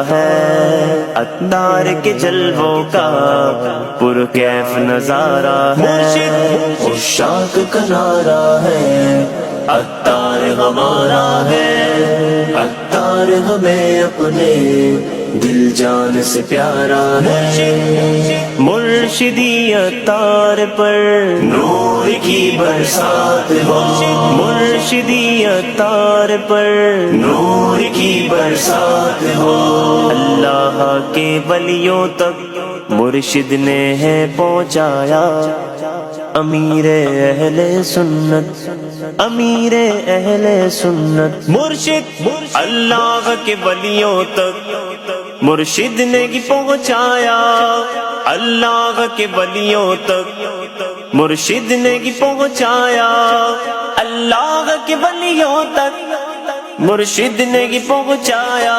ہے عطار کے جلووں کا پرکیف نظارہ ہے، عشاق کا نعرہ ہے عطار ہمارا ہے، عطار ہمیں اپنے دل جان سے پیارا ہے، مرشدی عطار پر نور کی برسات ہو، مرشدی عطار پر نور کی برسات ہو، اللہ کے ولیوں تک مرشد نے ہے پہنچایا، امیر اہل سنت، امیر اہل سنت، مرشد اللہ کے ولیوں تک مرشد نے ہی پہنچایا، اللہ کے ولیوں تک مرشد نے ہی پہنچایا، اللہ کے ولیوں تک مرشد نے ہی پہنچایا۔